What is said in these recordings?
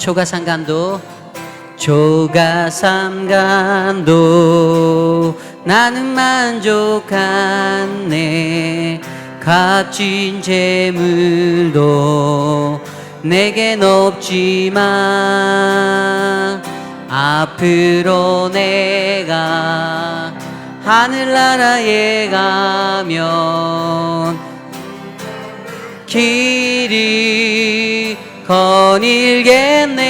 조가삼간도 조가삼간도 나는 만족하네. 값진 재물도 내겐 없지만 앞으로 내가 하늘나라에 가면 길이 거닐겠네.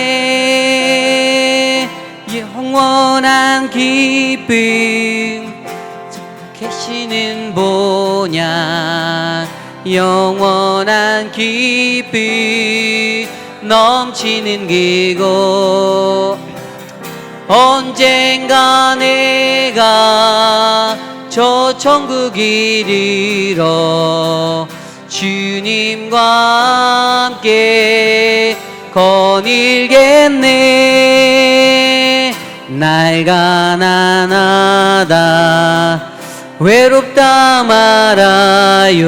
영원한 기쁨 계시는 본향, 영원한 기쁨 넘치는 그곳. 언젠가 내가 저 천국 이르러 주님과 함께 거닐겠네. 날 가난하다 외롭다 말아요.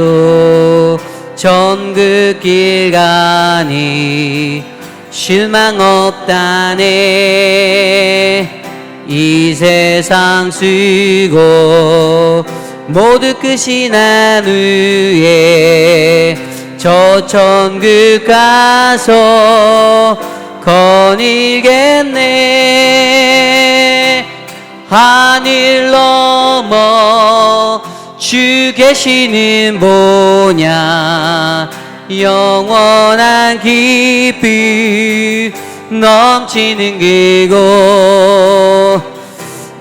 천국 길 가니 실망 없다네. 이 세상 쓰고 모두 끝이 난 후에 저 천국 가서 거닐겠네. 하늘 넘어 주 계시는 본향, 영원한 기쁨 넘치는 그곳.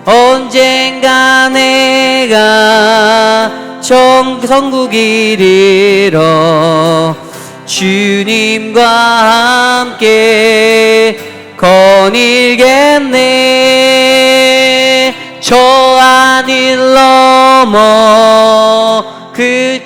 언젠가 내가 천국 이르러 주님과 함께 거닐겠네. 저 하늘 넘어 그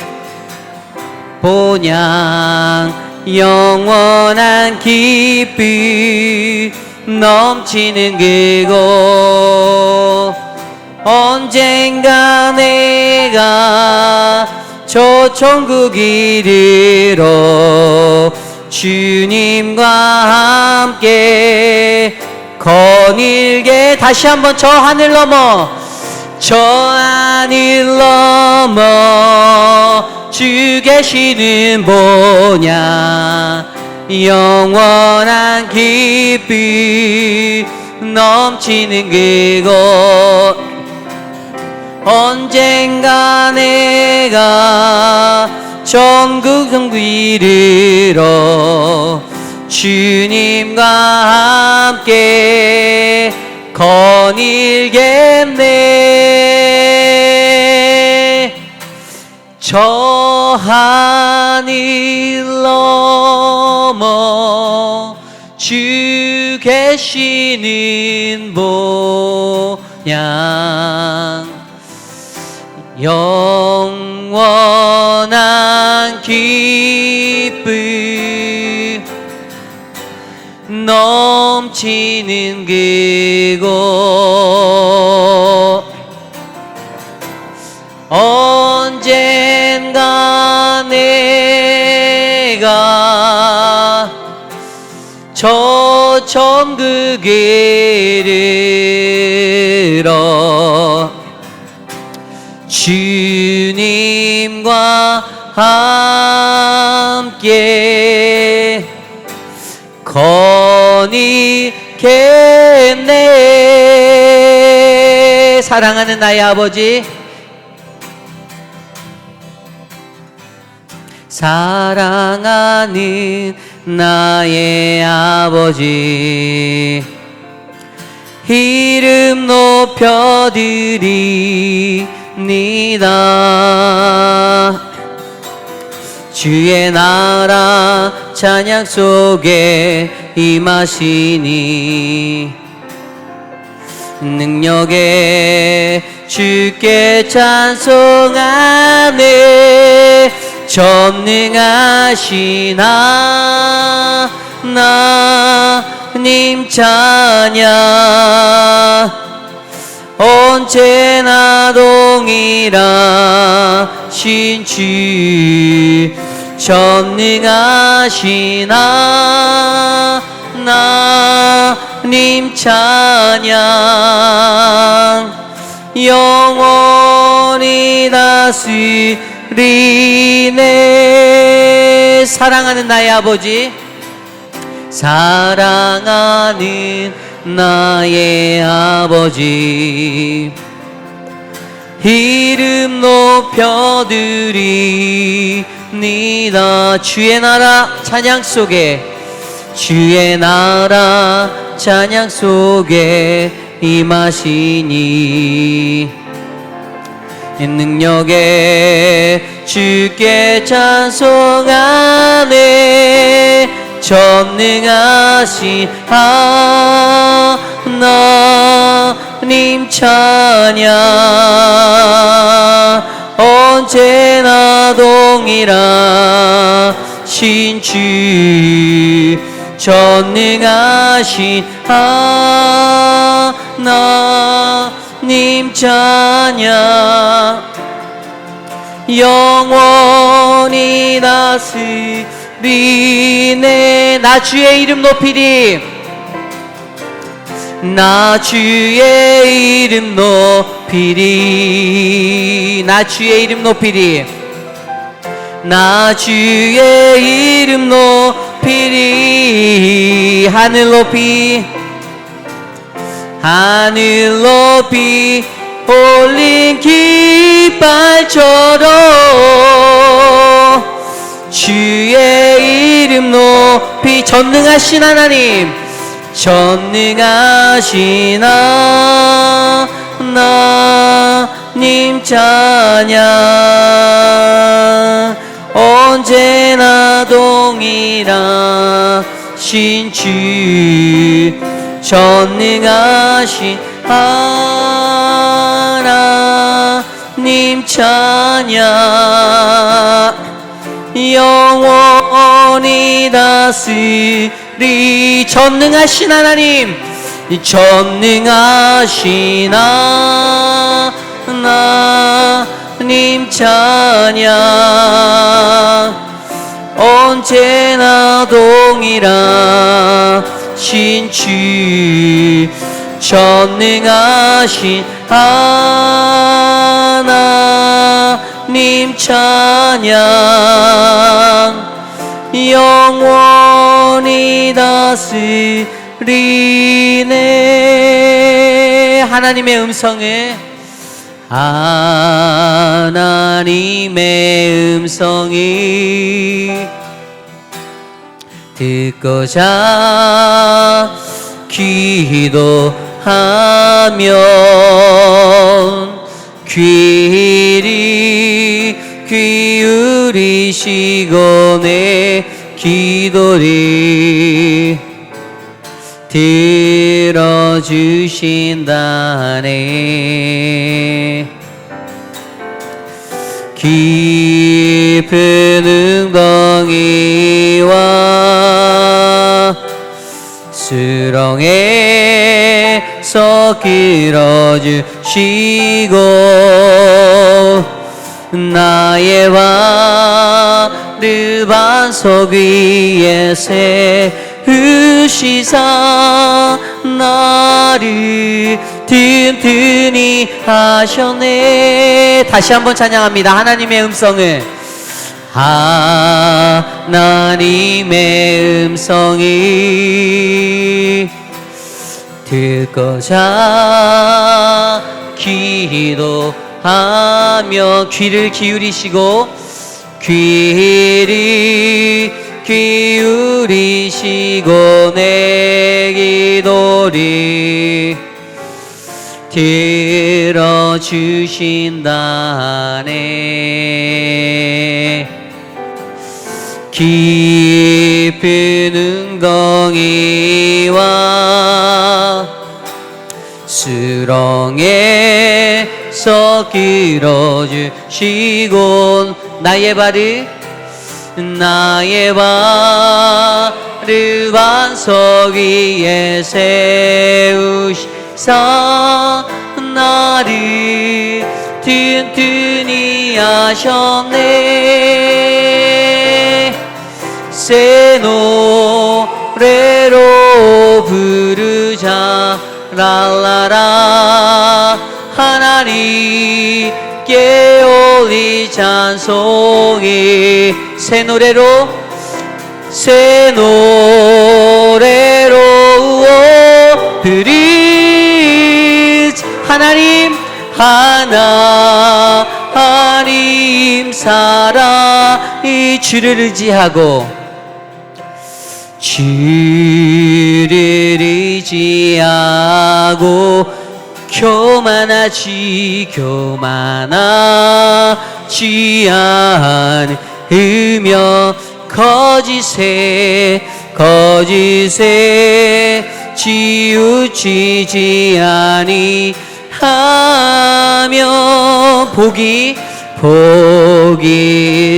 본향, 영원한 기쁨 넘치는 그곳. 언젠가 내가 저 천국 이르러 주님과 함께 거닐게. 다시 한번 저 하늘 넘어, 저 하늘 넘어 주 계시는 본향, 영원한 기쁨 넘치는 그곳. 언젠가 내가 천국 이르러 주님과 함께 거닐겠네. 저 하늘 넘어 주 계시는 본향, 영원한 기쁨 넘치는 그곳. 언젠가 내가 저 천국 이르러 주님과 함께 거닐겠네. 사랑하는 나의 아버지, 사랑하는 나의 아버지, 이름 높여드립니다. 주의 나라 찬양 속에 임하시니 능력에 주께 찬송하네. 전능하시나 하나님 찬양, 언제나 동일하신 주 전능하시나 하나님 찬양 영원히 다스리네. 사랑하는 나의 아버지, 사랑하는 나의 아버지, 이름 높여드리니다. 주의 나라 찬양 속에, 주의 나라 찬양 속에 임하시니 능력에 주께 찬송하네. 전능하신 하나님 찬양 언제나 동일하신 주 전능하신 하나님 찬양 영원히 다스리네. 나 주의 이름 높이리. 나 주의 이름 높이리. 나 주의 이름 높이리. 나 주의 이름 높이리. 하늘 높이 하늘 높이 올린 깃발처럼 주의 이름 높이 전능하신 하나님 전능하신 하나님 찬양 언제나 동일하신 주 전능하신 하나님 찬양 영원히 다스리 전능하신 하나님 전능하신 하나님 찬양 언제나 동일하신 주 전능하신 하나님 찬양 영원히 다스리네. 하나님의 음성을 하나님의 음성이 듣고자 기도하면 귀리 기울이시고 내 기도를 들어주신다네. 깊은 웅덩이와 수렁에서 끌어주시고 나의 발을 반석 위에 세우시사 나를 든든히 하셨네. 다시 한번 찬양합니다. 하나님의 음성을 하나님의 음성이 듣고자 기도하며 귀를 기울이시고 귀를 기울이시고 내 기도를 들어주신다네. 깊은 웅덩이와 수렁에서 끌어주시곤 나의 발을 반석 위에 세우시사 나를 든든히 하셨네. 새 노래로 부르자 랄라라 하나님께 올리 찬송이 새 노래로 부르자 하나님 사랑이 주를 의지하고 교만하지 않으며 거짓에 치우치지 아니하며 복이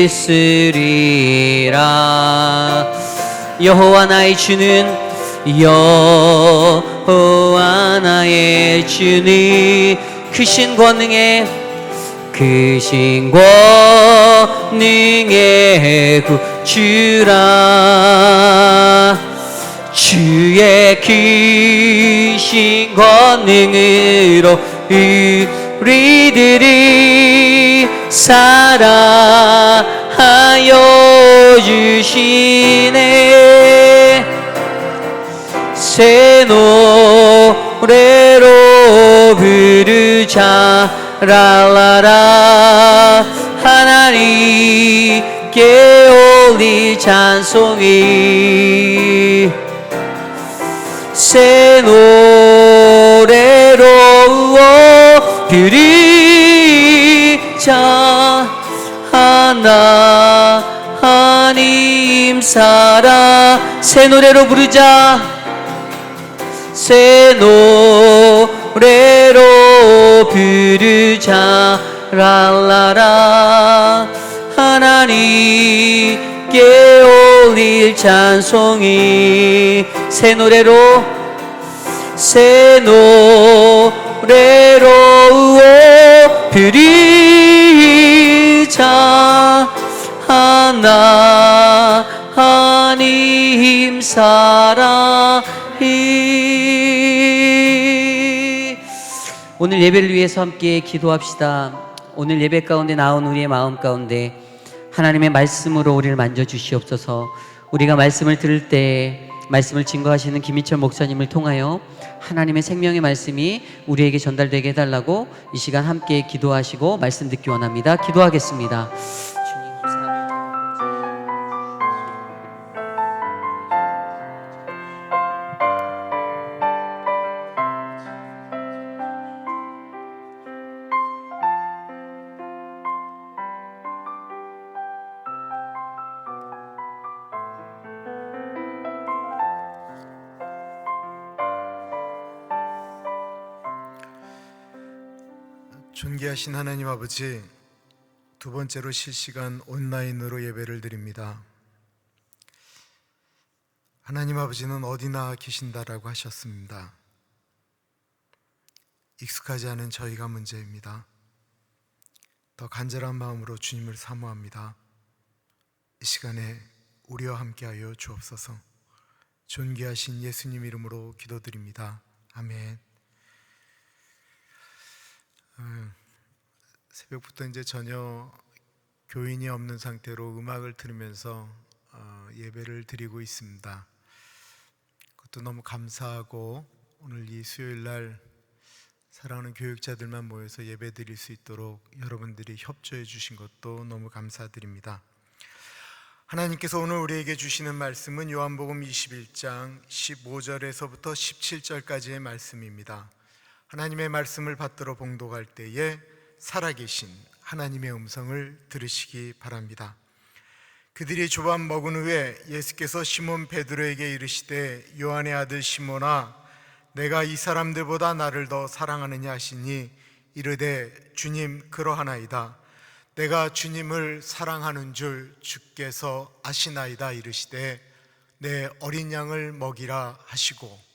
있으리라. 여호와 나의 주는 크신 권능의 구주라. 주의 크신 권능으로 우리들이 사랑하여 주시네. 새 노래로 부르자 랄라라 하나님께 올리 찬송이 새 노래로 부르자 하나님 사랑 새 노래로 부르자 새 노래로 부르자 랄라라 하나님께 올릴 찬송이 새 노래로 부르자 하나님 사랑이. 오늘 예배를 위해서 함께 기도합시다. 오늘 예배 가운데 나온 우리의 마음 가운데 하나님의 말씀으로 우리를 만져주시옵소서. 우리가 말씀을 들을 때 말씀을 증거하시는 김희철 목사님을 통하여 하나님의 생명의 말씀이 우리에게 전달되게 해달라고 이 시간 함께 기도하시고 말씀 듣기 원합니다. 기도하겠습니다. 주님 감사합니다. 존귀하신 하나님 아버지, 두 번째로 실시간 온라인으로 예배를 드립니다. 하나님 아버지는 어디나 계신다라고 하셨습니다. 익숙하지 않은 저희가 문제입니다. 더 간절한 마음으로 주님을 사모합니다. 이 시간에 우리와 함께하여 주옵소서. 존귀하신 예수님 이름으로 기도드립니다. 아멘. 새벽부터 이제 전혀 교인이 없는 상태로 음악을 들으면서 예배를 드리고 있습니다. 그것도 너무 감사하고, 오늘 이 수요일 날 사랑하는 교육자들만 모여서 예배 드릴 수 있도록 여러분들이 협조해 주신 것도 너무 감사드립니다. 하나님께서 오늘 우리에게 주시는 말씀은 요한복음 21장 15절에서부터 17절까지의 말씀입니다. 하나님의 말씀을 받들어 봉독할 때에 살아계신 하나님의 음성을 들으시기 바랍니다. 그들이 조밥 먹은 후에 예수께서 시몬 베드로에게 이르시되 요한의 아들 시몬아, 내가 이 사람들보다 나를 더 사랑하느냐 하시니 이르되 주님 그러하나이다. 내가 주님을 사랑하는 줄 주께서 아시나이다. 이르시되 내 어린 양을 먹이라 하시고,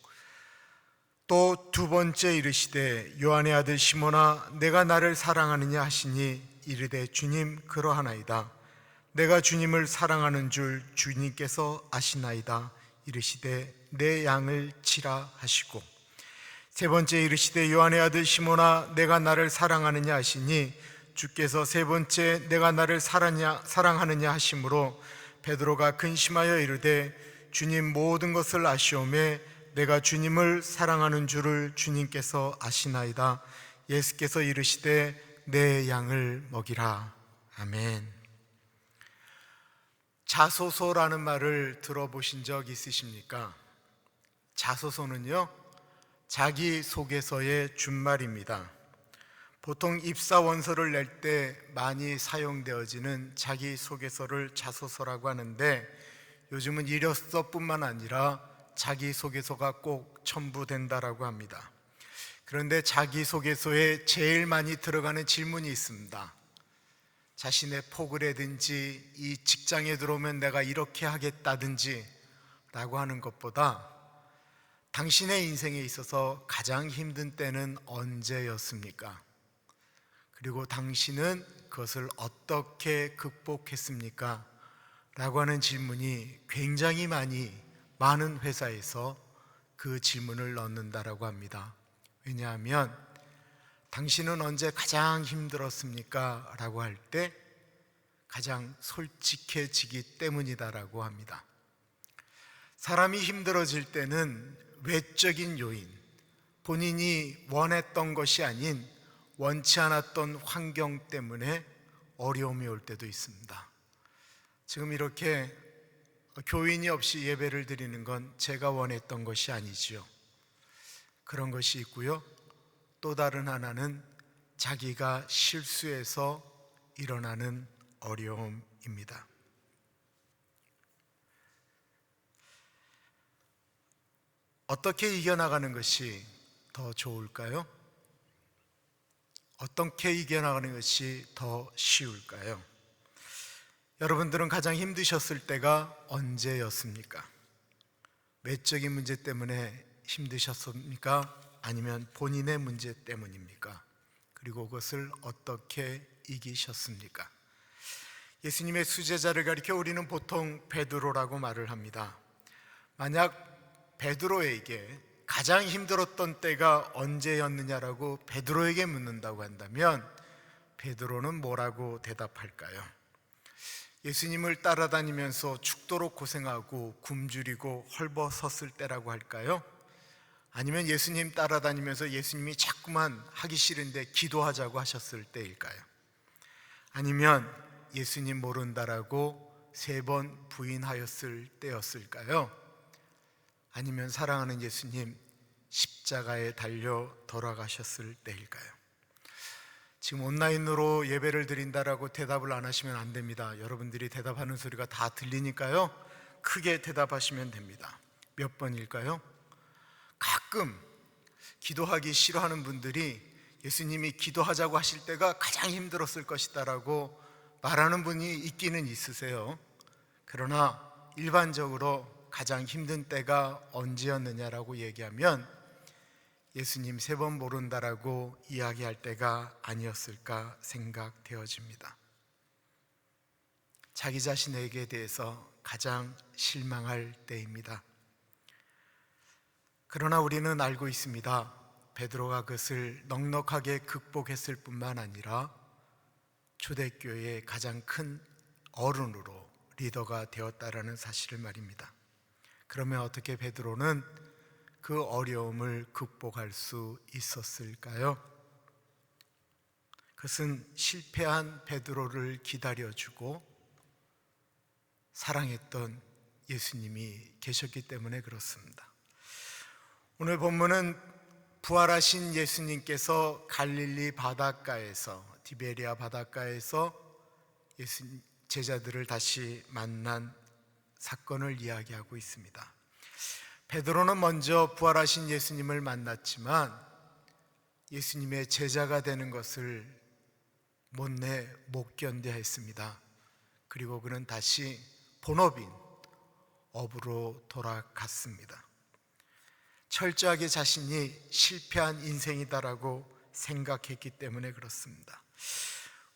또 두 번째 이르시되 요한의 아들 시몬아, 내가 나를 사랑하느냐 하시니 이르되 주님 그러하나이다. 내가 주님을 사랑하는 줄 주님께서 아시나이다. 이르시되 내 양을 치라 하시고, 세 번째 이르시되 요한의 아들 시몬아 내가 나를 사랑하느냐 하시니, 주께서 세 번째 내가 나를 사랑하느냐 하심으로 베드로가 근심하여 이르되 주님 모든 것을 아시오매 내가 주님을 사랑하는 줄을 주님께서 아시나이다. 예수께서 이르시되 내 양을 먹이라. 아멘. 자소서라는 말을 들어보신 적 있으십니까? 자소서는요, 자기소개서의 준말입니다. 보통 입사원서를 낼 때 많이 사용되어지는 자기소개서를 자소서라고 하는데, 요즘은 이력서뿐만 아니라 자기소개서가 꼭 첨부된다라고 합니다. 그런데 자기소개서에 제일 많이 들어가는 질문이 있습니다. 자신의 포그라든지 이 직장에 들어오면 내가 이렇게 하겠다든지 라고 하는 것보다 당신의 인생에 있어서 가장 힘든 때는 언제였습니까? 그리고 당신은 그것을 어떻게 극복했습니까? 라고 하는 질문이 굉장히 많은 회사에서 그 질문을 넣는다라고 합니다. 왜냐하면 당신은 언제 가장 힘들었습니까? 라고 할 때 가장 솔직해지기 때문이다라고 합니다. 사람이 힘들어질 때는 외적인 요인, 본인이 원했던 것이 아닌 원치 않았던 환경 때문에 어려움이 올 때도 있습니다. 지금 이렇게 교인이 없이 예배를 드리는 건 제가 원했던 것이 아니지요. 그런 것이 있고요. 또 다른 하나는 자기가 실수해서 일어나는 어려움입니다. 어떻게 이겨나가는 것이 더 좋을까요? 어떻게 이겨나가는 것이 더 쉬울까요? 여러분들은 가장 힘드셨을 때가 언제였습니까? 외적인 문제 때문에 힘드셨습니까? 아니면 본인의 문제 때문입니까? 그리고 그것을 어떻게 이기셨습니까? 예수님의 수제자를 가리켜 우리는 보통 베드로라고 말을 합니다. 만약 베드로에게 가장 힘들었던 때가 언제였느냐라고 베드로에게 묻는다고 한다면 베드로는 뭐라고 대답할까요? 예수님을 따라다니면서 죽도록 고생하고 굶주리고 헐벗었을 때라고 할까요? 아니면 예수님 따라다니면서 예수님이 자꾸만 하기 싫은데 기도하자고 하셨을 때일까요? 아니면 예수님 모른다라고 3번 부인하였을 때였을까요? 아니면 사랑하는 예수님 십자가에 달려 돌아가셨을 때일까요? 지금 온라인으로 예배를 드린다라고 대답을 안 하시면 안 됩니다. 여러분들이 대답하는 소리가 다 들리니까요, 크게 대답하시면 됩니다. 몇 번일까요? 가끔 기도하기 싫어하는 분들이 예수님이 기도하자고 하실 때가 가장 힘들었을 것이다라고 말하는 분이 있기는 있으세요. 그러나 일반적으로 가장 힘든 때가 언제였느냐라고 얘기하면 예수님 3번 모른다라고 이야기할 때가 아니었을까 생각되어집니다. 자기 자신에게 대해서 가장 실망할 때입니다. 그러나 우리는 알고 있습니다. 베드로가 그것을 넉넉하게 극복했을 뿐만 아니라 초대교회의 가장 큰 어른으로 리더가 되었다라는 사실을 말입니다. 그러면 어떻게 베드로는 그 어려움을 극복할 수 있었을까요? 그것은 실패한 베드로를 기다려주고 사랑했던 예수님이 계셨기 때문에 그렇습니다. 오늘 본문은 부활하신 예수님께서 갈릴리 바닷가에서, 디베리아 바닷가에서 제자들을 다시 만난 사건을 이야기하고 있습니다. 베드로는 먼저 부활하신 예수님을 만났지만 예수님의 제자가 되는 것을 못 견뎌했습니다. 그리고 그는 다시 본업인 업으로 돌아갔습니다. 철저하게 자신이 실패한 인생이다라고 생각했기 때문에 그렇습니다.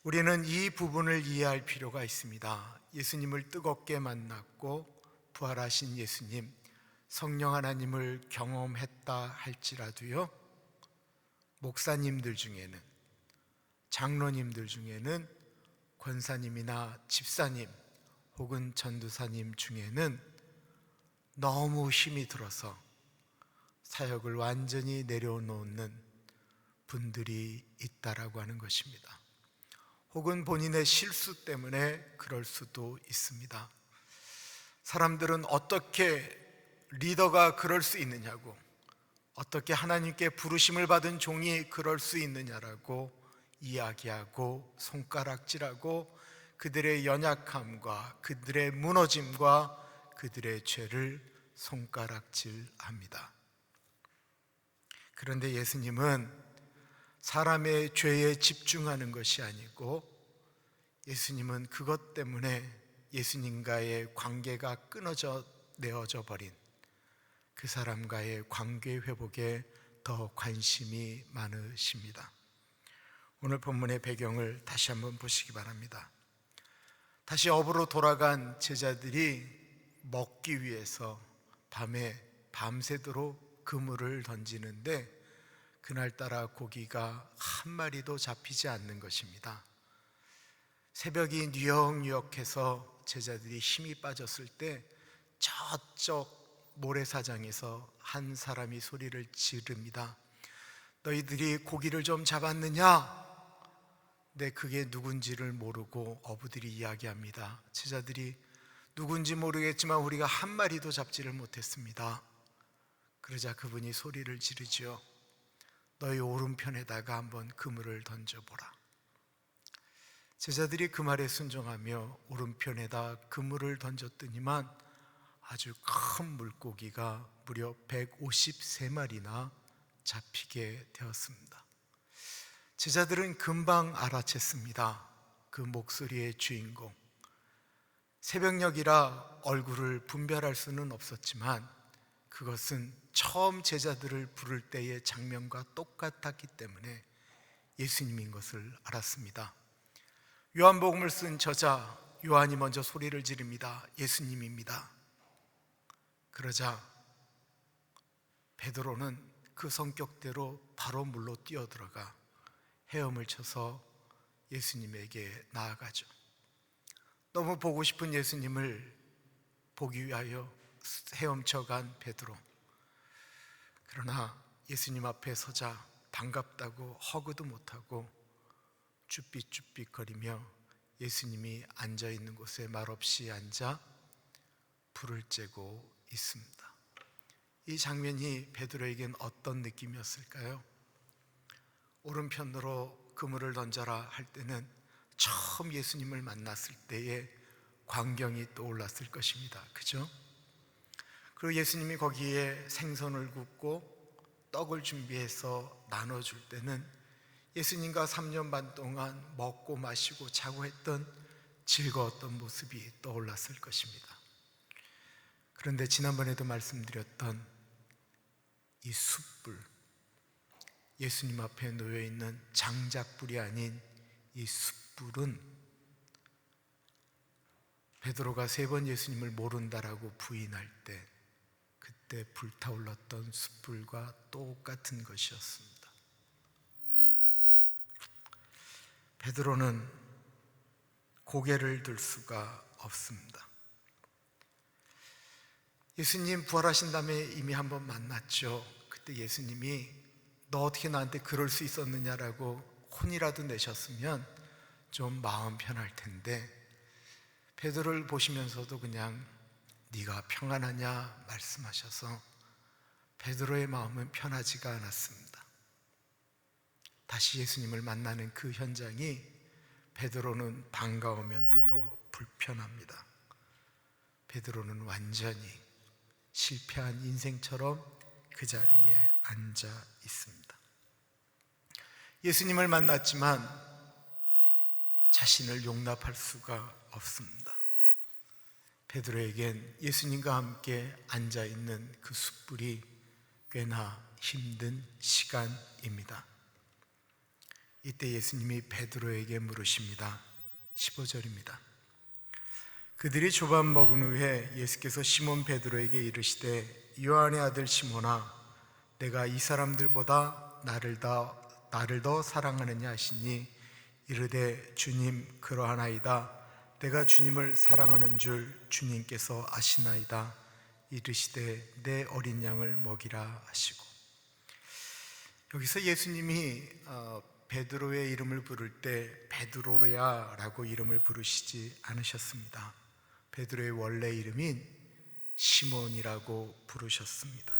우리는 이 부분을 이해할 필요가 있습니다. 예수님을 뜨겁게 만났고 부활하신 예수님, 성령 하나님을 경험했다 할지라도요, 목사님들 중에는, 장로님들 중에는, 권사님이나 집사님 혹은 전도사님 중에는 너무 힘이 들어서 사역을 완전히 내려놓는 분들이 있다라고 하는 것입니다. 혹은 본인의 실수 때문에 그럴 수도 있습니다. 사람들은 어떻게 리더가 그럴 수 있느냐고, 어떻게 하나님께 부르심을 받은 종이 그럴 수 있느냐라고 이야기하고 손가락질하고 그들의 연약함과 그들의 무너짐과 그들의 죄를 손가락질합니다. 그런데 예수님은 사람의 죄에 집중하는 것이 아니고, 예수님은 그것 때문에 예수님과의 관계가 내어져 버린 그 사람과의 관계 회복에 더 관심이 많으십니다. 오늘 본문의 배경을 다시 한번 보시기 바랍니다. 다시 업으로 돌아간 제자들이 먹기 위해서 밤새도록 그물을 던지는데 그날따라 고기가 한 마리도 잡히지 않는 것입니다. 새벽이 뉴역뉴역해서 제자들이 힘이 빠졌을 때 저쪽 모래사장에서 한 사람이 소리를 지릅니다. 너희들이 고기를 좀 잡았느냐? 네, 그게 누군지를 모르고 어부들이 이야기합니다. 제자들이 누군지 모르겠지만 우리가 한 마리도 잡지를 못했습니다. 그러자 그분이 소리를 지르지요. 너희 오른편에다가 한번 그물을 던져보라. 제자들이 그 말에 순종하며 오른편에다 그물을 던졌더니만 아주 큰 물고기가 무려 153마리나 잡히게 되었습니다. 제자들은 금방 알아챘습니다. 그 목소리의 주인공. 새벽녘이라 얼굴을 분별할 수는 없었지만 그것은 처음 제자들을 부를 때의 장면과 똑같았기 때문에 예수님인 것을 알았습니다. 요한복음을 쓴 저자 요한이 먼저 소리를 지릅니다. 예수님입니다. 그러자 베드로는 그 성격대로 바로 물로 뛰어들어가 헤엄을 쳐서 예수님에게 나아가죠. 너무 보고 싶은 예수님을 보기 위하여 헤엄쳐간 베드로. 그러나 예수님 앞에 서자 반갑다고 허그도 못하고 쭈삣쭈삣거리며 예수님이 앉아있는 곳에 말없이 앉아 불을 쬐고 있습니다. 이 장면이 베드로에겐 어떤 느낌이었을까요? 오른편으로 그물을 던져라 할 때는 처음 예수님을 만났을 때의 광경이 떠올랐을 것입니다. 그죠? 그리고 예수님이 거기에 생선을 굽고 떡을 준비해서 나눠줄 때는 예수님과 3년 반 동안 먹고 마시고 자고 했던 즐거웠던 모습이 떠올랐을 것입니다. 그런데 지난번에도 말씀드렸던 이 숯불, 예수님 앞에 놓여있는 장작불이 아닌 이 숯불은 베드로가 3번 예수님을 모른다라고 부인할 때 그때 불타올랐던 숯불과 똑같은 것이었습니다. 베드로는 고개를 들 수가 없습니다. 예수님 부활하신 다음에 이미 한번 만났죠. 그때 예수님이 너 어떻게 나한테 그럴 수 있었느냐라고 혼이라도 내셨으면 좀 마음 편할 텐데 베드로를 보시면서도 그냥 네가 평안하냐 말씀하셔서 베드로의 마음은 편하지가 않았습니다. 다시 예수님을 만나는 그 현장이 베드로는 반가우면서도 불편합니다. 베드로는 완전히 실패한 인생처럼 그 자리에 앉아 있습니다. 예수님을 만났지만 자신을 용납할 수가 없습니다. 베드로에겐 예수님과 함께 앉아 있는 그 숯불이 꽤나 힘든 시간입니다. 이때 예수님이 베드로에게 물으십니다. 15절입니다. 그들이 조반 먹은 후에 예수께서 시몬 베드로에게 이르시되 요한의 아들 시몬아, 내가 이 사람들보다 나를 더 사랑하느냐 하시니 이르되 주님 그러하나이다. 내가 주님을 사랑하는 줄 주님께서 아시나이다. 이르시되 내 어린 양을 먹이라 하시고. 여기서 예수님이 베드로의 이름을 부를 때 베드로야 라고 이름을 부르시지 않으셨습니다. 베드로의 원래 이름인 시몬이라고 부르셨습니다.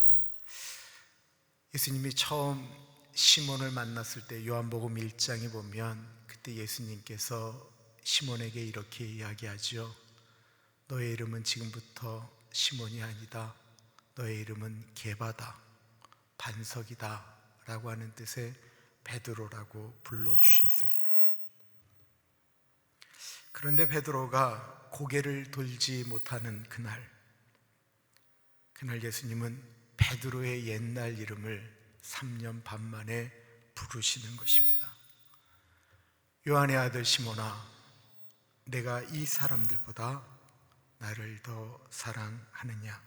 예수님이 처음 시몬을 만났을 때 요한복음 1장에 보면 그때 예수님께서 시몬에게 이렇게 이야기하죠. 너의 이름은 지금부터 시몬이 아니다. 너의 이름은 게바다, 반석이다 라고 하는 뜻의 베드로라고 불러주셨습니다. 그런데 베드로가 고개를 돌지 못하는 그날 예수님은 베드로의 옛날 이름을 3년 반 만에 부르시는 것입니다. 요한의 아들 시몬아, 내가 이 사람들보다 나를 더 사랑하느냐?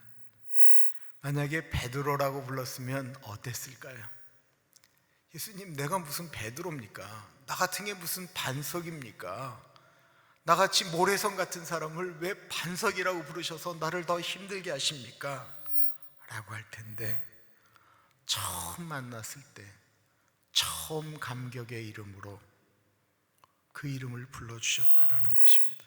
만약에 베드로라고 불렀으면 어땠을까요? 예수님, 내가 무슨 베드로입니까? 나 같은 게 무슨 반석입니까? 나같이 모래성 같은 사람을 왜 반석이라고 부르셔서 나를 더 힘들게 하십니까? 라고 할 텐데, 처음 만났을 때 처음 감격의 이름으로 그 이름을 불러주셨다라는 것입니다.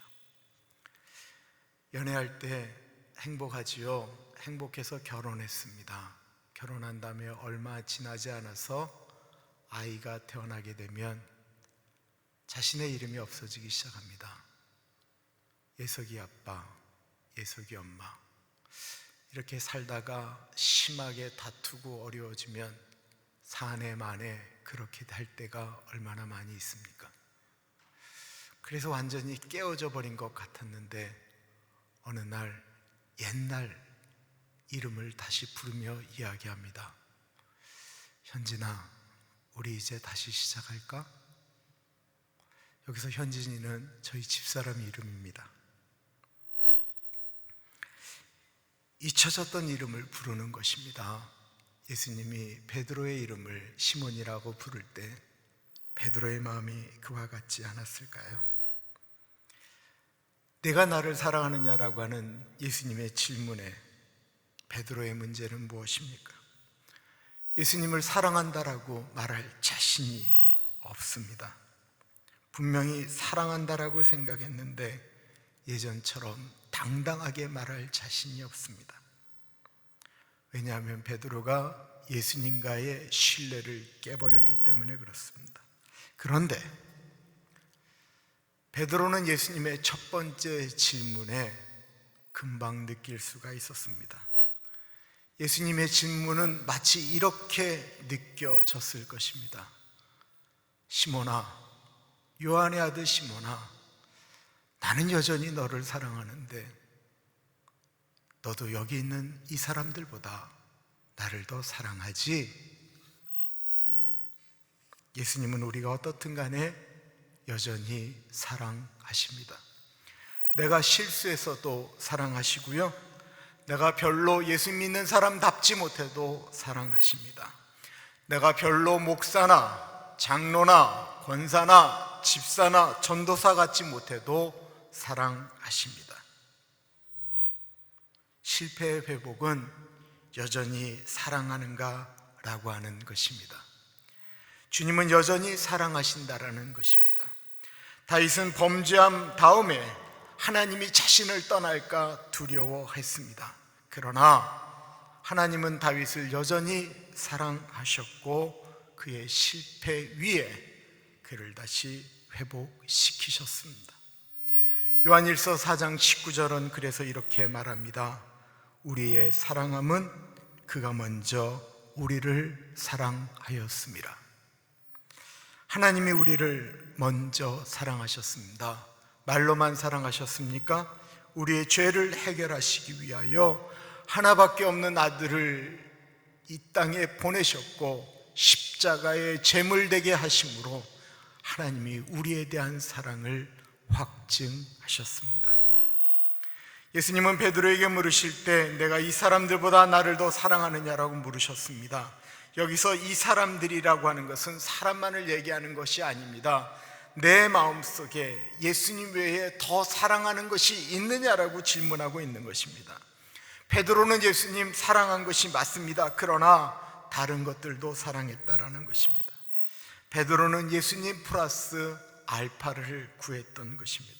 연애할 때 행복하지요. 행복해서 결혼했습니다. 결혼한 다음에 얼마 지나지 않아서 아이가 태어나게 되면 자신의 이름이 없어지기 시작합니다. 예석이 아빠, 예석이 엄마. 이렇게 살다가 심하게 다투고 어려워지면 사내 만에 그렇게 할 때가 얼마나 많이 있습니까? 그래서 완전히 깨어져 버린 것 같았는데 어느 날 옛날 이름을 다시 부르며 이야기합니다. 현진아, 우리 이제 다시 시작할까? 여기서 현진이는 저희 집사람 이름입니다. 잊혀졌던 이름을 부르는 것입니다. 예수님이 베드로의 이름을 시몬이라고 부를 때 베드로의 마음이 그와 같지 않았을까요? 내가 나를 사랑하느냐라고 하는 예수님의 질문에 베드로의 문제는 무엇입니까? 예수님을 사랑한다라고 말할 자신이 없습니다. 분명히 사랑한다라고 생각했는데 예전처럼 당당하게 말할 자신이 없습니다. 왜냐하면 베드로가 예수님과의 신뢰를 깨버렸기 때문에 그렇습니다. 그런데 베드로는 예수님의 첫 번째 질문에 금방 느낄 수가 있었습니다. 예수님의 질문은 마치 이렇게 느껴졌을 것입니다. 시몬아, 요한의 아들 시몬아, 나는 여전히 너를 사랑하는데 너도 여기 있는 이 사람들보다 나를 더 사랑하지? 예수님은 우리가 어떻든 간에 여전히 사랑하십니다. 내가 실수해서도 사랑하시고요, 내가 별로 예수 믿는 사람답지 못해도 사랑하십니다. 내가 별로 목사나 장로나 권사나 집사나 전도사 같지 못해도 사랑하십니다. 실패의 회복은 여전히 사랑하는가 라고 하는 것입니다. 주님은 여전히 사랑하신다라는 것입니다. 다윗은 범죄한 다음에 하나님이 자신을 떠날까 두려워했습니다. 그러나 하나님은 다윗을 여전히 사랑하셨고 그의 실패 위에 그를 다시 회복시키셨습니다. 요한일서 4장 19절은 그래서 이렇게 말합니다. 우리의 사랑함은 그가 먼저 우리를 사랑하였습니다. 하나님이 우리를 먼저 사랑하셨습니다. 말로만 사랑하셨습니까? 우리의 죄를 해결하시기 위하여 하나밖에 없는 아들을 이 땅에 보내셨고 십자가의 제물되게 하심으로 하나님이 우리에 대한 사랑을 확증하셨습니다. 예수님은 베드로에게 물으실 때 내가 이 사람들보다 나를 더 사랑하느냐라고 물으셨습니다. 여기서 이 사람들이라고 하는 것은 사람만을 얘기하는 것이 아닙니다. 내 마음속에 예수님 외에 더 사랑하는 것이 있느냐라고 질문하고 있는 것입니다. 베드로는 예수님 사랑한 것이 맞습니다. 그러나 다른 것들도 사랑했다라는 것입니다. 베드로는 예수님 플러스 알파를 구했던 것입니다.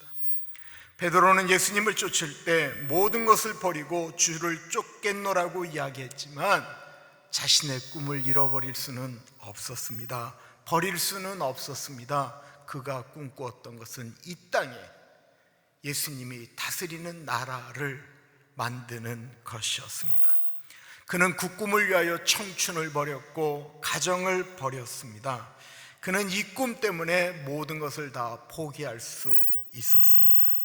베드로는 예수님을 쫓을 때 모든 것을 버리고 주를 쫓겠노라고 이야기했지만 자신의 꿈을 잃어버릴 수는 없었습니다. 버릴 수는 없었습니다. 그가 꿈꾸었던 것은 이 땅에 예수님이 다스리는 나라를 만드는 것이었습니다. 그는 그 꿈을 위하여 청춘을 버렸고 가정을 버렸습니다. 그는 이 꿈 때문에 모든 것을 다 포기할 수 있었습니다.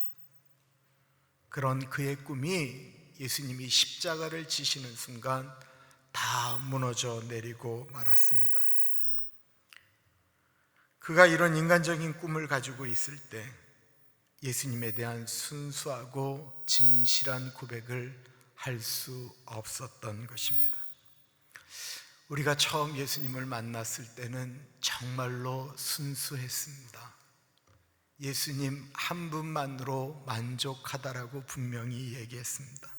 그런 그의 꿈이 예수님이 십자가를 지시는 순간 다 무너져 내리고 말았습니다. 그가 이런 인간적인 꿈을 가지고 있을 때 예수님에 대한 순수하고 진실한 고백을 할 수 없었던 것입니다. 우리가 처음 예수님을 만났을 때는 정말로 순수했습니다. 예수님 한 분만으로 만족하다라고 분명히 얘기했습니다.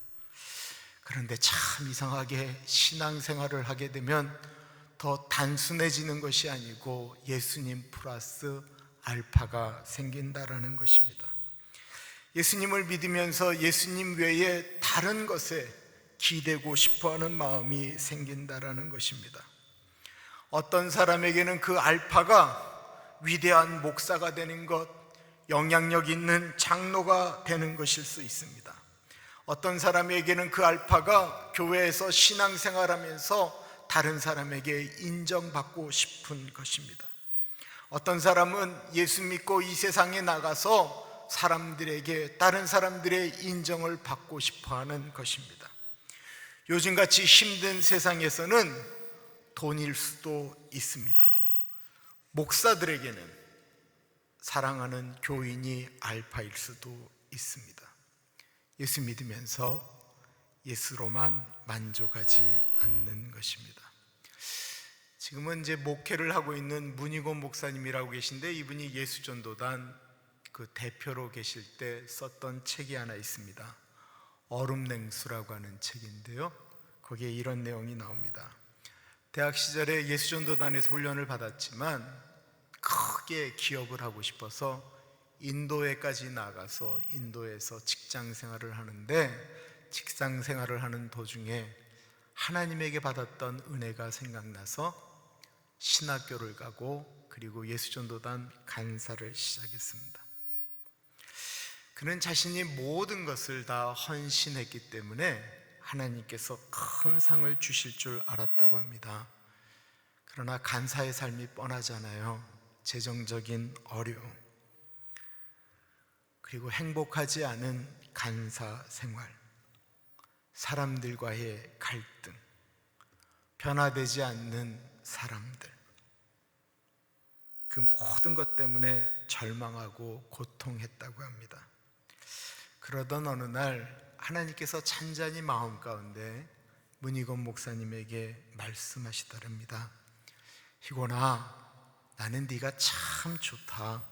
그런데 참 이상하게 신앙생활을 하게 되면 더 단순해지는 것이 아니고 예수님 플러스 알파가 생긴다라는 것입니다. 예수님을 믿으면서 예수님 외에 다른 것에 기대고 싶어하는 마음이 생긴다라는 것입니다. 어떤 사람에게는 그 알파가 위대한 목사가 되는 것, 영향력 있는 장로가 되는 것일 수 있습니다. 어떤 사람에게는 그 알파가 교회에서 신앙생활하면서 다른 사람에게 인정받고 싶은 것입니다. 어떤 사람은 예수 믿고 이 세상에 나가서 사람들에게, 다른 사람들의 인정을 받고 싶어하는 것입니다. 요즘같이 힘든 세상에서는 돈일 수도 있습니다. 목사들에게는 사랑하는 교인이 알파일 수도 있습니다. 예수 믿으면서 예수로만 만족하지 않는 것입니다. 지금은 이제 목회를 하고 있는 문희곤 목사님이라고 계신데, 이분이 예수전도단 그 대표로 계실 때 썼던 책이 하나 있습니다. 얼음냉수라고 하는 책인데요, 거기에 이런 내용이 나옵니다. 대학 시절에 예수전도단에서 훈련을 받았지만 크게 기업을 하고 싶어서 인도에까지 나가서 인도에서 직장 생활을 하는데, 직장 생활을 하는 도중에 하나님에게 받았던 은혜가 생각나서 신학교를 가고 그리고 예수전도단 간사를 시작했습니다. 그는 자신이 모든 것을 다 헌신했기 때문에 하나님께서 큰 상을 주실 줄 알았다고 합니다. 그러나 간사의 삶이 뻔하잖아요. 재정적인 어려움, 그리고 행복하지 않은 간사 생활, 사람들과의 갈등, 변화되지 않는 사람들, 그 모든 것 때문에 절망하고 고통했다고 합니다. 그러던 어느 날 하나님께서 찬잔히 마음 가운데 문희곤 목사님에게 말씀하시더랍니다. 희곤아, 나는 네가 참 좋다.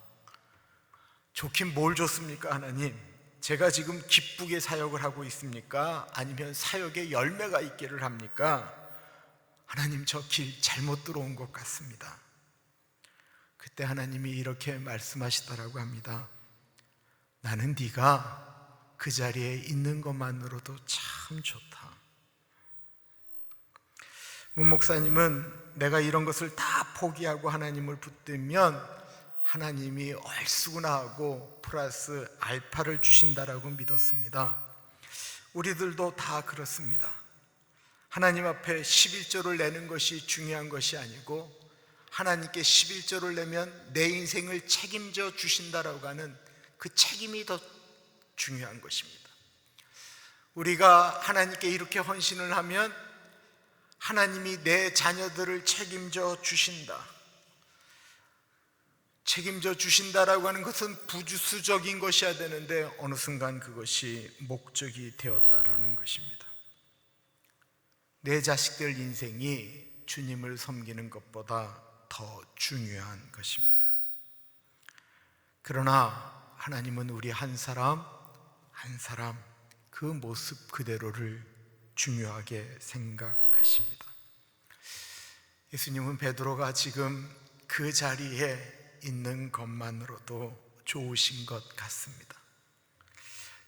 좋긴 뭘 좋습니까 하나님? 제가 지금 기쁘게 사역을 하고 있습니까? 아니면 사역에 열매가 있기를 합니까? 하나님, 저 길 잘못 들어온 것 같습니다. 그때 하나님이 이렇게 말씀하시더라고 합니다. 나는 네가 그 자리에 있는 것만으로도 참 좋다. 문 목사님은 내가 이런 것을 다 포기하고 하나님을 붙들면 하나님이 얼쑤구나 하고 플러스 알파를 주신다라고 믿었습니다. 우리들도 다 그렇습니다. 하나님 앞에 11조를 내는 것이 중요한 것이 아니고 하나님께 11조를 내면 내 인생을 책임져 주신다라고 하는 그 책임이 더 중요한 것입니다. 우리가 하나님께 이렇게 헌신을 하면 하나님이 내 자녀들을 책임져 주신다. 책임져 주신다라고 하는 것은 부수적인 것이어야 되는데 어느 순간 그것이 목적이 되었다라는 것입니다. 내 자식들 인생이 주님을 섬기는 것보다 더 중요한 것입니다. 그러나 하나님은 우리 한 사람 한 사람 그 모습 그대로를 중요하게 생각하십니다. 예수님은 베드로가 지금 그 자리에 있는 것만으로도 좋으신 것 같습니다.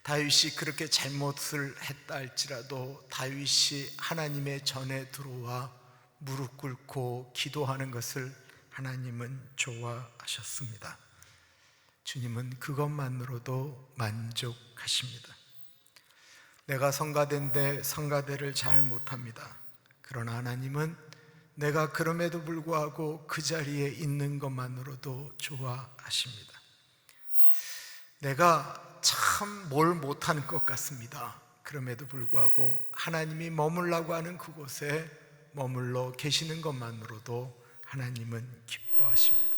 다윗이 그렇게 잘못을 했다 할지라도 다윗이 하나님의 전에 들어와 무릎 꿇고 기도하는 것을 하나님은 좋아하셨습니다. 주님은 그것만으로도 만족하십니다. 내가 성가대인데 성가대를 잘 못합니다. 그러나 하나님은 내가 그럼에도 불구하고 그 자리에 있는 것만으로도 좋아하십니다. 내가 참 뭘 못하는 것 같습니다. 그럼에도 불구하고 하나님이 머물라고 하는 그곳에 머물러 계시는 것만으로도 하나님은 기뻐하십니다.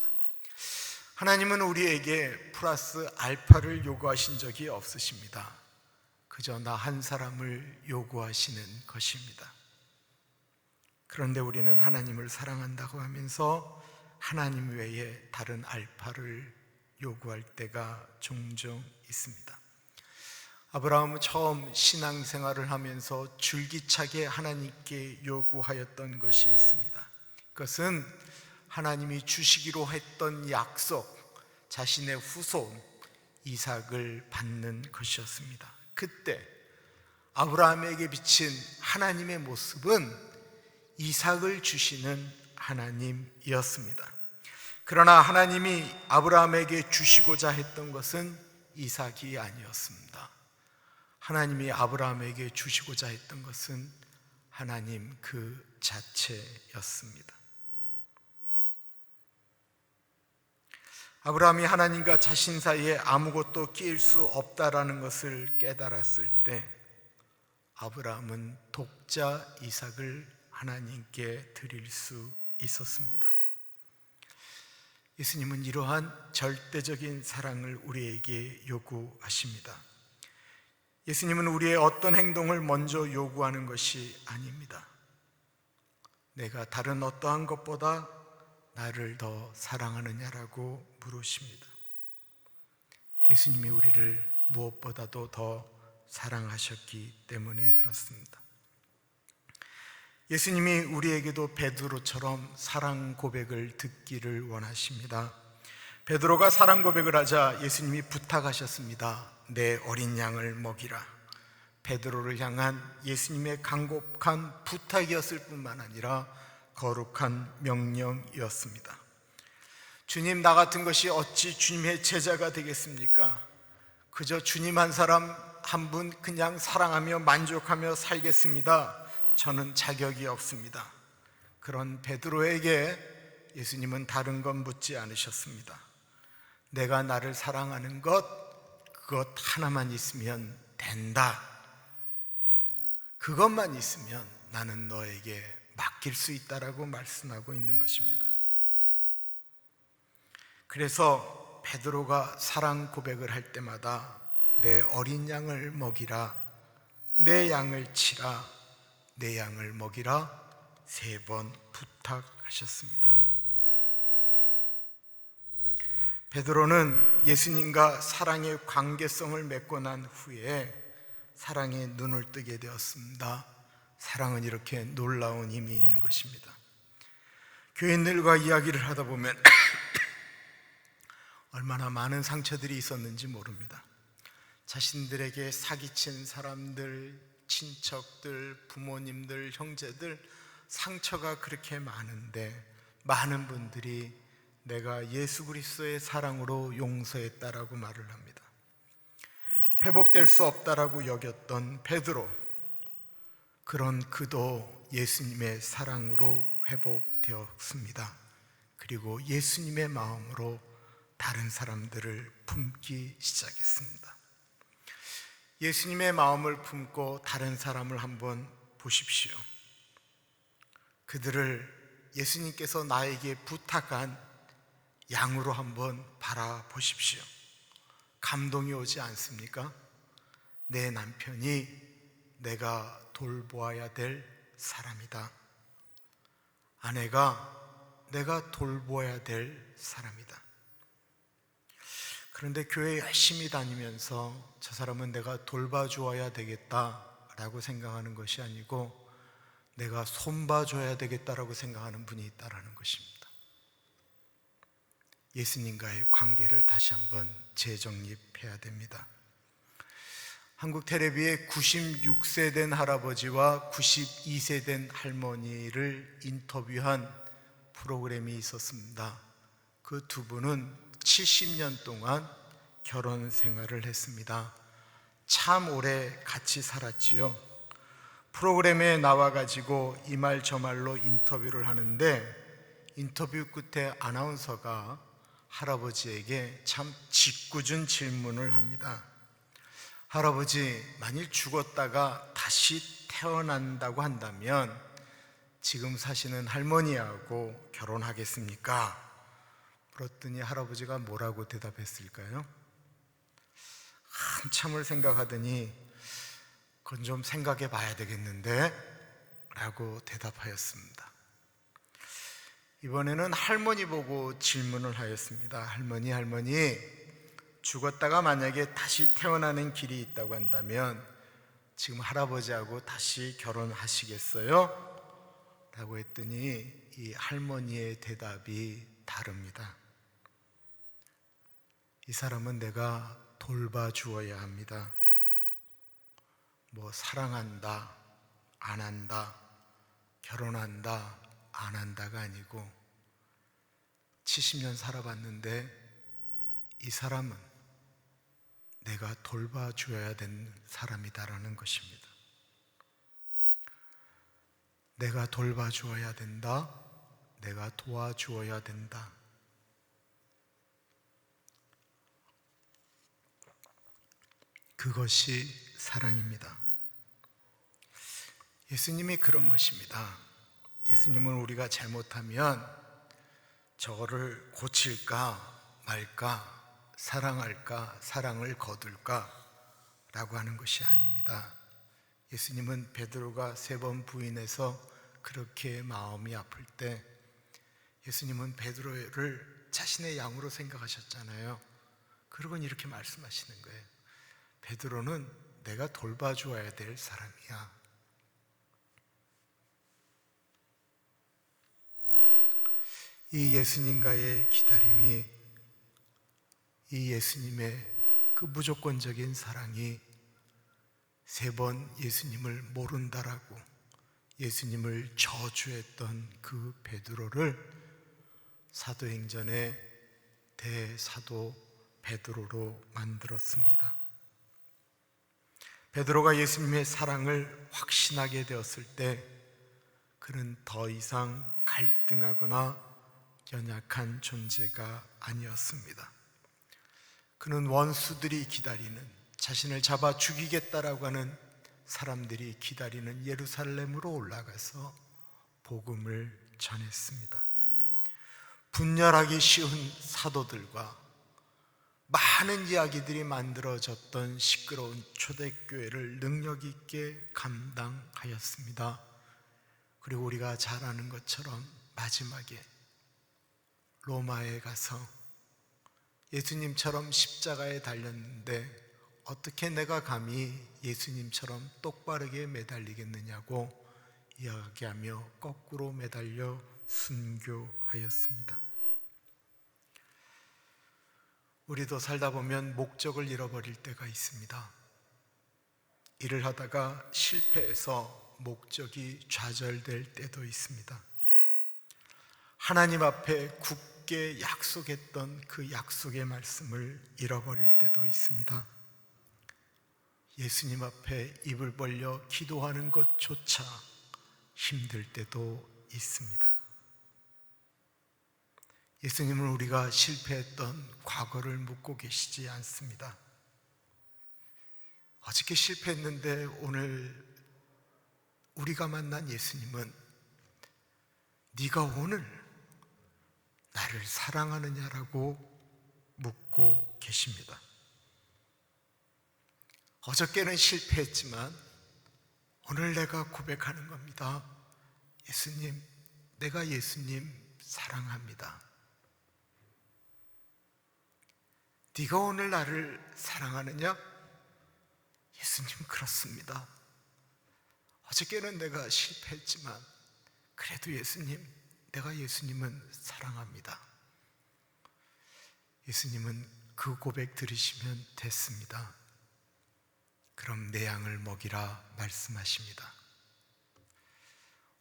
하나님은 우리에게 플러스 알파를 요구하신 적이 없으십니다. 그저 나 한 사람을 요구하시는 것입니다. 그런데 우리는 하나님을 사랑한다고 하면서 하나님 외에 다른 알파를 요구할 때가 종종 있습니다. 아브라함은 처음 신앙생활을 하면서 줄기차게 하나님께 요구하였던 것이 있습니다. 그것은 하나님이 주시기로 했던 약속, 자신의 후손 이삭을 받는 것이었습니다. 그때 아브라함에게 비친 하나님의 모습은 이삭을 주시는 하나님이었습니다. 그러나 하나님이 아브라함에게 주시고자 했던 것은 이삭이 아니었습니다. 하나님이 아브라함에게 주시고자 했던 것은 하나님 그 자체였습니다. 아브라함이 하나님과 자신 사이에 아무것도 끼일 수 없다라는 것을 깨달았을 때 아브라함은 독자 이삭을 하나님께 드릴 수 있었습니다. 예수님은 이러한 절대적인 사랑을 우리에게 요구하십니다. 예수님은 우리의 어떤 행동을 먼저 요구하는 것이 아닙니다. 내가 다른 어떠한 것보다 나를 더 사랑하느냐라고 물으십니다. 예수님이 우리를 무엇보다도 더 사랑하셨기 때문에 그렇습니다. 예수님이 우리에게도 베드로처럼 사랑 고백을 듣기를 원하십니다. 베드로가 사랑 고백을 하자 예수님이 부탁하셨습니다. 내 어린 양을 먹이라. 베드로를 향한 예수님의 간곡한 부탁이었을 뿐만 아니라 거룩한 명령이었습니다. 주님, 나 같은 것이 어찌 주님의 제자가 되겠습니까? 그저 주님 한 사람 한 분 그냥 사랑하며 만족하며 살겠습니다. 저는 자격이 없습니다. 그런 베드로에게 예수님은 다른 건 묻지 않으셨습니다. 내가 나를 사랑하는 그것 하나만 있으면 된다. 그것만 있으면 나는 너에게 맡길 수 있다라고 말씀하고 있는 것입니다. 그래서 베드로가 사랑 고백을 할 때마다 내 어린 양을 먹이라, 내 양을 치라, 내 양을 먹이라 3번 부탁하셨습니다. 베드로는 예수님과 사랑의 관계성을 맺고 난 후에 사랑에 눈을 뜨게 되었습니다. 사랑은 이렇게 놀라운 힘이 있는 것입니다. 교인들과 이야기를 하다 보면 얼마나 많은 상처들이 있었는지 모릅니다. 자신들에게 사기친 사람들, 친척들, 부모님들, 형제들 상처가 그렇게 많은데 많은 분들이 내가 예수 그리스도의 사랑으로 용서했다라고 말을 합니다. 회복될 수 없다라고 여겼던 베드로, 그런 그도 예수님의 사랑으로 회복되었습니다. 그리고 예수님의 마음으로 다른 사람들을 품기 시작했습니다. 예수님의 마음을 품고 다른 사람을 한번 보십시오. 그들을 예수님께서 나에게 부탁한 양으로 한번 바라보십시오. 감동이 오지 않습니까? 내 남편이 내가 돌보아야 될 사람이다. 아내가 내가 돌보아야 될 사람이다. 그런데 교회 열심히 다니면서 저 사람은 내가 돌봐주어야 되겠다라고 생각하는 것이 아니고 내가 손봐줘야 되겠다라고 생각하는 분이 있다는 것입니다. 예수님과의 관계를 다시 한번 재정립해야 됩니다. 한국 텔레비에 96세 된 할아버지와 92세 된 할머니를 인터뷰한 프로그램이 있었습니다. 그 두 분은 70년 동안 결혼 생활을 했습니다. 참 오래 같이 살았지요. 프로그램에 나와가지고 이 말 저 말로 인터뷰를 하는데 인터뷰 끝에 아나운서가 할아버지에게 참 짓궂은 질문을 합니다. 할아버지, 만일 죽었다가 다시 태어난다고 한다면 지금 사시는 할머니하고 결혼하겠습니까? 물었더니 할아버지가 뭐라고 대답했을까요? 한참을 생각하더니 그건 좀 생각해 봐야 되겠는데 라고 대답하였습니다. 이번에는 할머니 보고 질문을 하였습니다. 할머니, 죽었다가 만약에 다시 태어나는 길이 있다고 한다면 지금 할아버지하고 다시 결혼하시겠어요? 라고 했더니 이 할머니의 대답이 다릅니다. 이 사람은 내가 돌봐주어야 합니다. 뭐 사랑한다, 안 한다, 결혼한다, 안 한다가 아니고 70년 살아봤는데 이 사람은 내가 돌봐줘야 되는 사람이다라는 것입니다. 내가 돌봐주어야 된다, 내가 도와주어야 된다. 그것이 사랑입니다. 예수님이 그런 것입니다. 예수님은 우리가 잘못하면 저거를 고칠까 말까, 사랑할까, 사랑을 거둘까 라고 하는 것이 아닙니다. 예수님은 베드로가 3번 부인해서 그렇게 마음이 아플 때 예수님은 베드로를 자신의 양으로 생각하셨잖아요. 그러곤 이렇게 말씀하시는 거예요. 베드로는 내가 돌봐주어야 될 사람이야. 이 예수님과의 기다림이, 이 예수님의 그 무조건적인 사랑이 3번 예수님을 모른다라고 예수님을 저주했던 그 베드로를 사도행전의 대사도 베드로로 만들었습니다. 베드로가 예수님의 사랑을 확신하게 되었을 때 그는 더 이상 갈등하거나 연약한 존재가 아니었습니다. 그는 원수들이 기다리는, 자신을 잡아 죽이겠다라고 하는 사람들이 기다리는 예루살렘으로 올라가서 복음을 전했습니다. 분열하기 쉬운 사도들과 많은 이야기들이 만들어졌던 시끄러운 초대교회를 능력 있게 감당하였습니다. 그리고 우리가 잘 아는 것처럼 마지막에 로마에 가서 예수님처럼 십자가에 달렸는데 어떻게 내가 감히 예수님처럼 똑바르게 매달리겠느냐고 이야기하며 거꾸로 매달려 순교하였습니다. 우리도 살다 보면 목적을 잃어버릴 때가 있습니다. 일을 하다가 실패해서 목적이 좌절될 때도 있습니다. 하나님 앞에 굳게 약속했던 그 약속의 말씀을 잃어버릴 때도 있습니다. 예수님 앞에 입을 벌려 기도하는 것조차 힘들 때도 있습니다. 예수님은 우리가 실패했던 과거를 묻고 계시지 않습니다. 어저께 실패했는데 오늘 우리가 만난 예수님은 네가 오늘 나를 사랑하느냐라고 묻고 계십니다. 어저께는 실패했지만 오늘 내가 고백하는 겁니다. 예수님, 내가 예수님 사랑합니다. 네가 오늘 나를 사랑하느냐? 예수님, 그렇습니다. 어저께는 내가 실패했지만 그래도 예수님, 내가 예수님은 사랑합니다. 예수님은 그 고백 들으시면 됐습니다. 그럼 내 양을 먹이라 말씀하십니다.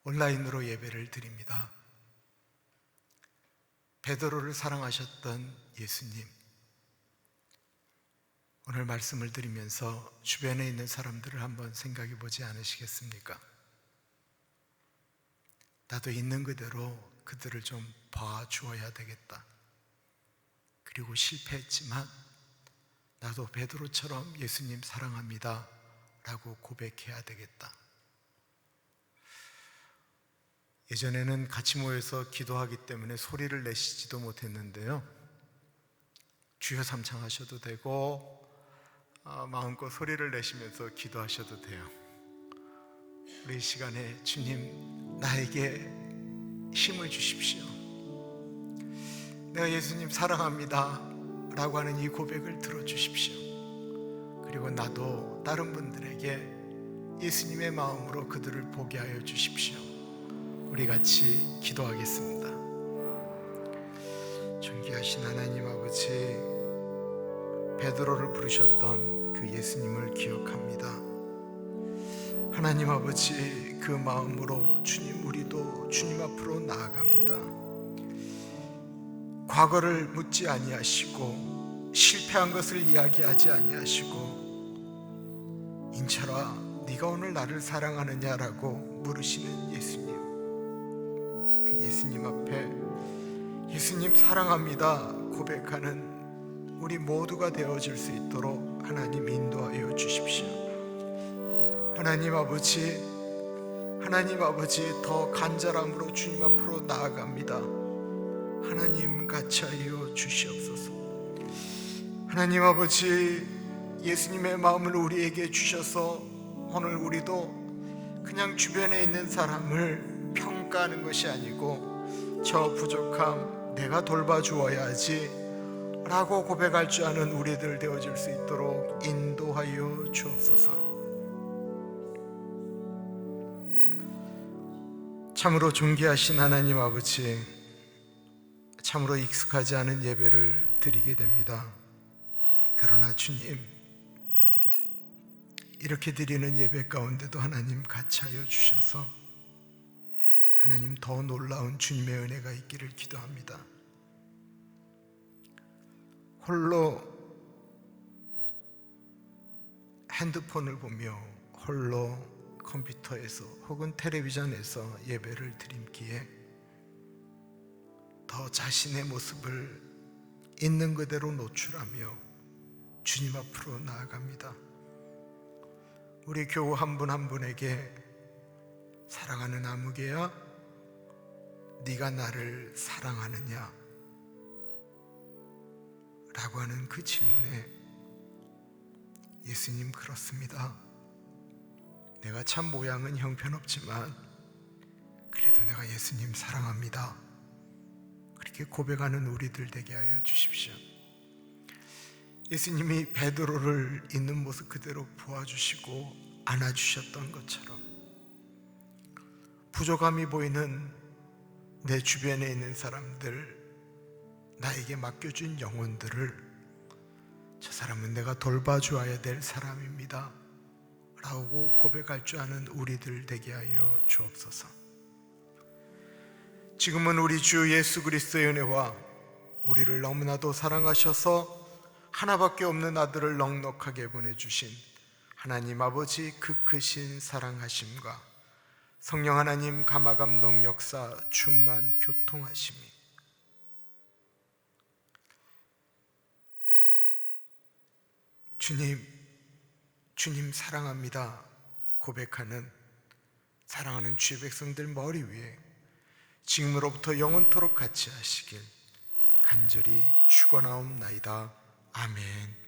온라인으로 예배를 드립니다. 베드로를 사랑하셨던 예수님, 오늘 말씀을 드리면서 주변에 있는 사람들을 한번 생각해 보지 않으시겠습니까? 나도 있는 그대로 그들을 좀 봐주어야 되겠다. 그리고 실패했지만 나도 베드로처럼 예수님 사랑합니다 라고 고백해야 되겠다. 예전에는 같이 모여서 기도하기 때문에 소리를 내시지도 못했는데요, 주여 삼창하셔도 되고 마음껏 소리를 내시면서 기도하셔도 돼요. 우리 이 시간에 주님, 나에게 힘을 주십시오. 내가 예수님 사랑합니다 라고 하는 이 고백을 들어주십시오. 그리고 나도 다른 분들에게 예수님의 마음으로 그들을 보게 하여 주십시오. 우리 같이 기도하겠습니다. 존귀하신 하나님 아버지, 베드로를 부르셨던 그 예수님을 기억합니다. 하나님 아버지, 그 마음으로 주님, 우리도 주님 앞으로 나아갑니다. 과거를 묻지 아니하시고 실패한 것을 이야기하지 아니하시고 인철아, 네가 오늘 나를 사랑하느냐라고 물으시는 예수님, 그 예수님 앞에 예수님 사랑합니다 고백하는 우리 모두가 되어질 수 있도록 하나님 인도하여 주십시오. 하나님 아버지, 더 간절함으로 주님 앞으로 나아갑니다. 하나님 같이 하여 주시옵소서. 하나님 아버지, 예수님의 마음을 우리에게 주셔서 오늘 우리도 그냥 주변에 있는 사람을 평가하는 것이 아니고 저 부족함 내가 돌봐주어야지 라고 고백할 줄 아는 우리들 되어질 수 있도록 인도하여 주옵소서. 참으로 존귀하신 하나님 아버지, 참으로 익숙하지 않은 예배를 드리게 됩니다. 그러나 주님, 이렇게 드리는 예배 가운데도 하나님 같이 하여 주셔서 하나님 더 놀라운 주님의 은혜가 있기를 기도합니다. 홀로 핸드폰을 보며 홀로 컴퓨터에서 혹은 텔레비전에서 예배를 드림기에 더 자신의 모습을 있는 그대로 노출하며 주님 앞으로 나아갑니다. 우리 교우 한 분 한 분에게 사랑하는 아무개야, 네가 나를 사랑하느냐? 라고 하는 그 질문에 예수님, 그렇습니다. 내가 참 모양은 형편없지만 그래도 내가 예수님 사랑합니다. 그렇게 고백하는 우리들 되게 하여 주십시오. 예수님이 베드로를 있는 모습 그대로 보아주시고 안아주셨던 것처럼 부족함이 보이는 내 주변에 있는 사람들, 나에게 맡겨준 영혼들을 저 사람은 내가 돌봐주어야 될 사람입니다 라고 고백할 줄 아는 우리들 되게 하여 주옵소서. 지금은 우리 주 예수 그리스도의 은혜와 우리를 너무나도 사랑하셔서 하나밖에 없는 아들을 넉넉하게 보내주신 하나님 아버지 그 크신 사랑하심과 성령 하나님 감화감동 역사 충만 교통하심이 주님 사랑합니다 고백하는 사랑하는 주의 백성들 머리 위에 지금으로부터 영원토록 같이 하시길 간절히 축원하옵나이다. 아멘.